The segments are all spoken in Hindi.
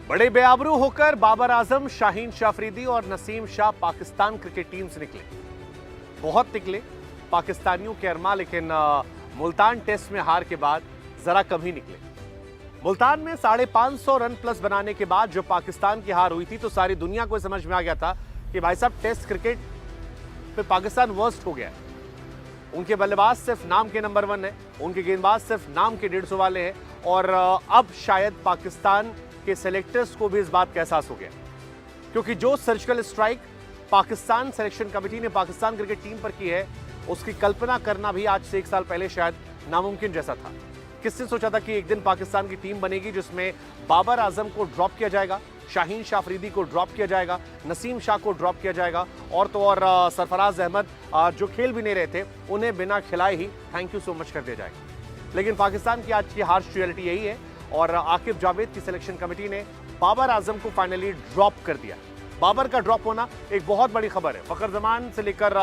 बड़े बेआबरू होकर बाबर आजम, शाहीन शाह अफरीदी और नसीम शाह पाकिस्तान क्रिकेट टीम से निकले। बहुत निकले पाकिस्तानियों के अरमा, लेकिन मुल्तान टेस्ट में हार के बाद जरा कम ही निकले। मुल्तान में 550 रन प्लस बनाने के बाद जो पाकिस्तान की हार हुई थी, तो सारी दुनिया को समझ में आ गया था कि भाई साहब टेस्ट क्रिकेट पे पाकिस्तान वर्स्ट हो गया है। उनके बल्लेबाज सिर्फ नाम के नंबर 1 है, उनके गेंदबाज सिर्फ नाम के 150 वाले हैं, और अब शायद पाकिस्तान के सेलेक्टर्स को भी इस बात का एहसास हो गया, क्योंकि जो surgical strike Pakistan selection committee ने पाकिस्तान क्रिकेट टीम पर की है, उसकी कल्पना करना भी आज से 1 साल पहले शायद नामुमकिन जैसा था। किसने सोचा था कि एक दिन पाकिस्तान की टीम बनेगी जिसमें बाबर आजम को ड्रॉप किया जाएगा, शाहीन शाह अफरीदी को ड्रॉप किया जाएगा, नसीम शाह को ड्रॉप किया जाएगा, और तो और सरफराज अहमद जो खेल भी नहीं रहे थे, उन्हें बिना खिलाए ही थैंक यू सो मच कर दिया जाएगा। लेकिन पाकिस्तान की आज की हार्श रियलिटी यही है, और आकिब जावेद की सिलेक्शन कमेटी ने बाबर आजम को फाइनली ड्रॉप कर दिया। बाबर का ड्रॉप होना एक बहुत बड़ी खबर है। फखर जमान से लेकर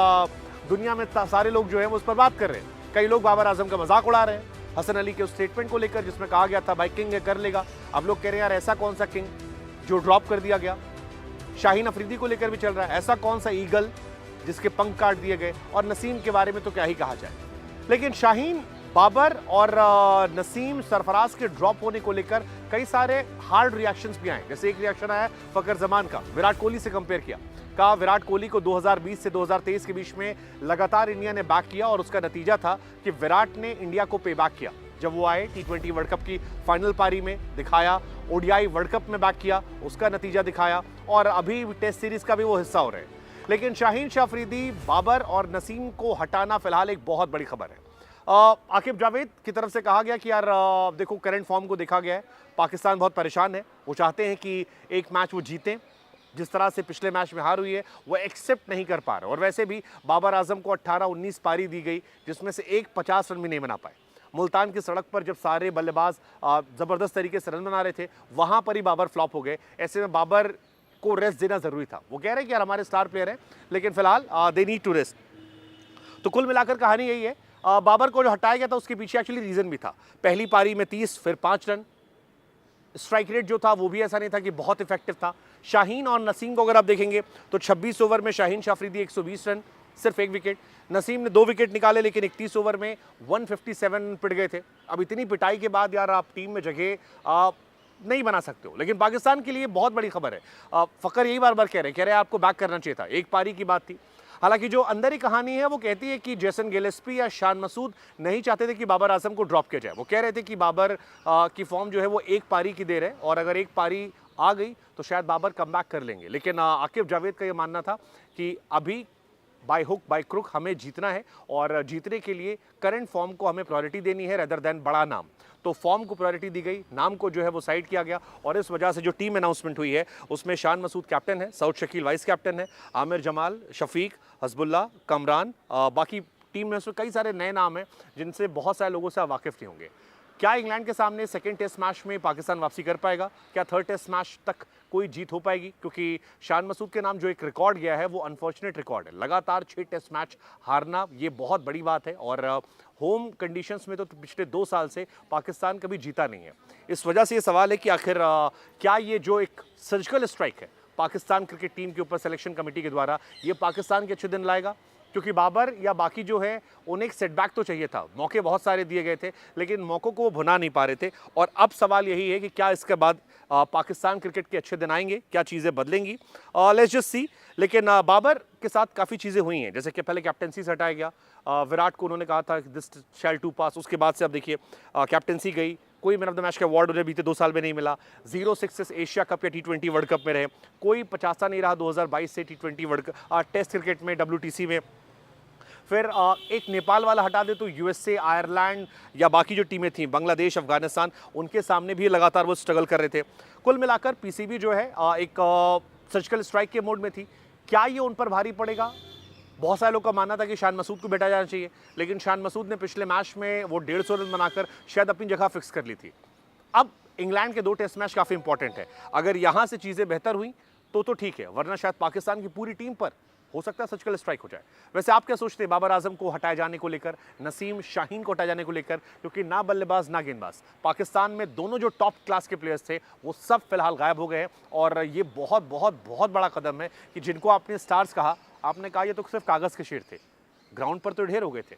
दुनिया में सारे लोग जो है वो उस पर बात कर रहे हैं। कई लोग बाबर आजम का मजाक उड़ा रहे हैं हसन अली के उस स्टेटमेंट को लेकर, जिसमें कहा गया था भाई किंग है, कर लेगा। अब लोग कह रहे हैं यार ऐसा कौन सा किंग जो ड्रॉप कर दिया गया। शाहीन अफरीदी को लेकर भी चल रहा है, ऐसा कौन सा ईगल जिसके पंख काट दिए गए। और नसीम के बारे में तो क्या ही कहा जाए। लेकिन शाहीन, बाबर और नसीम, सरफराज के ड्रॉप होने को लेकर कई सारे हार्ड रिएक्शंस भी आए। जैसे एक रिएक्शन आया फखर जमान का, विराट कोहली से कंपेयर किया। कहा विराट कोहली को 2020 से 2023 के बीच में लगातार इंडिया ने बैक किया, और उसका नतीजा था कि विराट ने इंडिया को पे बैक किया। जब वो आए T20 वर्ल्ड कप की फाइनल पारी में दिखाया, ODI वर्ल्ड कप में बैक किया, उसका नतीजा दिखाया, और अभी टेस्ट सीरीज का भी वो हिस्सा हो रहे हैं। लेकिन शाहीन शाह अफरीदी, बाबर और नसीम को हटाना फिलहाल एक बहुत बड़ी खबर है। आकिब जावेद की तरफ से कहा गया कि यार देखो करंट फॉर्म को देखा गया है, पाकिस्तान बहुत परेशान है, वो चाहते हैं कि एक मैच वो जीतें। जिस तरह से पिछले मैच में हार हुई है वो एक्सेप्ट नहीं कर पा रहे, और वैसे भी बाबर आजम को 18-19 पारी दी गई, जिसमें से एक 50 रन भी नहीं बना पाए। मुल्तान की सड़क पर जब सारे बल्लेबाज ज़बरदस्त तरीके से रन बना रहे थे, वहाँ पर ही बाबर फ्लॉप हो गए। ऐसे में बाबर को रेस्ट देना ज़रूरी था। वो कह रहे हैं कि यार हमारे स्टार प्लेयर हैं, लेकिन फिलहाल दे नीड टू रेस्ट। तो कुल मिलाकर कहानी यही है, बाबर को जो हटाया गया था उसके पीछे एक्चुअली रीज़न भी था। पहली पारी में 30, फिर 5 रन। स्ट्राइक रेट जो था वो भी ऐसा नहीं था कि बहुत इफेक्टिव था। शाहीन और नसीम को अगर आप देखेंगे तो 26 ओवर में शाहीन शाह अफरीदी 120 रन, सिर्फ 1 विकेट। नसीम ने 2 विकेट निकाले, लेकिन 31 ओवर में 157 पिट गए थे। अब इतनी पिटाई के बाद यार आप टीम में जगह नहीं बना सकते हो। लेकिन पाकिस्तान के लिए बहुत बड़ी खबर है। फकर यही बार बार कह रहे हैं आपको बैक करना चाहिए था, एक पारी की बात थी। हालांकि जो अंदर ही कहानी है वो कहती है कि जेसन गिलेस्पी या शान मसूद नहीं चाहते थे कि बाबर आजम को ड्रॉप किया जाए। वो कह रहे थे कि बाबर की फॉर्म जो है वो एक पारी की देर है, और अगर एक पारी आ गई तो शायद बाबर कमबैक कर लेंगे। लेकिन आकिब जावेद का ये मानना था कि अभी बाय हुक बाय क्रुक हमें जीतना है, और जीतने के लिए करंट फॉर्म को हमें प्रायोरिटी देनी है रेदर देन बड़ा नाम। तो फॉर्म को प्रायोरिटी दी गई, नाम को जो है वो साइड किया गया, और इस वजह से जो टीम अनाउंसमेंट हुई है उसमें शान मसूद कैप्टन है, सऊद शकील वाइस कैप्टन है, आमिर जमाल, शफीक, हजबुल्ला, कमरान, बाकी टीम में उसमें कई सारे नए नाम हैं जिनसे बहुत सारे लोगों से आप वाकिफ नहीं होंगे। क्या इंग्लैंड के सामने सेकंड टेस्ट मैच में पाकिस्तान वापसी कर पाएगा? क्या थर्ड टेस्ट मैच तक कोई जीत हो पाएगी? क्योंकि शान मसूद के नाम जो एक रिकॉर्ड गया है वो अनफॉर्चुनेट रिकॉर्ड है। लगातार 6 टेस्ट मैच हारना ये बहुत बड़ी बात है, और होम कंडीशंस में तो पिछले 2 साल से पाकिस्तान कभी जीता नहीं है। इस वजह से ये सवाल है कि आखिर क्या ये जो एक सर्जिकल स्ट्राइक है पाकिस्तान क्रिकेट टीम के ऊपर सिलेक्शन कमेटी के द्वारा, ये पाकिस्तान के अच्छे दिन लाएगा? क्योंकि बाबर या बाकी जो है उन्हें एक सेटबैक तो चाहिए था, मौके बहुत सारे दिए गए थे, लेकिन मौक़ों को वो भुना नहीं पा रहे थे। और अब सवाल यही है कि क्या इसके बाद पाकिस्तान क्रिकेट के अच्छे दिन आएंगे, क्या चीज़ें बदलेंगी? Let's just see. लेकिन बाबर के साथ काफ़ी चीज़ें हुई हैं, जैसे कि पहले कैप्टनसी से हटाया गया, विराट को उन्होंने कहा था दिस शैल टू पास। उसके बाद से अब देखिए कैप्टनसी गई, कोई मैन ऑफ द मैच का अवार्ड उन्हें बीते 2 साल में नहीं मिला। 0 सक्सेस एशिया कप या T20 वर्ल्ड कप में रहे, कोई 50 नहीं रहा 2022 से T20 world cup test cricket में, WTC में। फिर एक नेपाल वाला हटा दे तो USA, आयरलैंड या बाकी जो टीमें थीं, बांग्लादेश, अफगानिस्तान, उनके सामने भी लगातार वो स्ट्रगल कर रहे थे। कुल मिलाकर PCB जो है एक सर्जिकल स्ट्राइक के मोड में थी। क्या ये उन पर भारी पड़ेगा? बहुत सारे लोग का मानना था कि शान मसूद को बैठा जाना चाहिए, लेकिन शान मसूद ने पिछले मैच में वो 150 रन बनाकर शायद अपनी जगह फिक्स कर ली थी। अब इंग्लैंड के 2 टेस्ट मैच काफ़ी इंपॉर्टेंट है। अगर यहाँ से चीज़ें बेहतर हुई तो ठीक है, वरना शायद पाकिस्तान की पूरी टीम पर हो सकता है सर्जिकल स्ट्राइक हो जाए। वैसे आप क्या सोचते हैं बाबर आजम को हटाए जाने को लेकर, नसीम शाहीन को हटाए जाने को लेकर? क्योंकि ना बल्लेबाज ना गेंदबाज, पाकिस्तान में दोनों जो टॉप क्लास के प्लेयर्स थे वो सब फिलहाल गायब हो गए हैं। और ये बहुत बहुत बहुत बड़ा कदम है कि जिनको आपने स्टार्स कहा, आपने कहा ये तो सिर्फ कागज के शेर थे, ग्राउंड पर तो ढेर हो गए थे।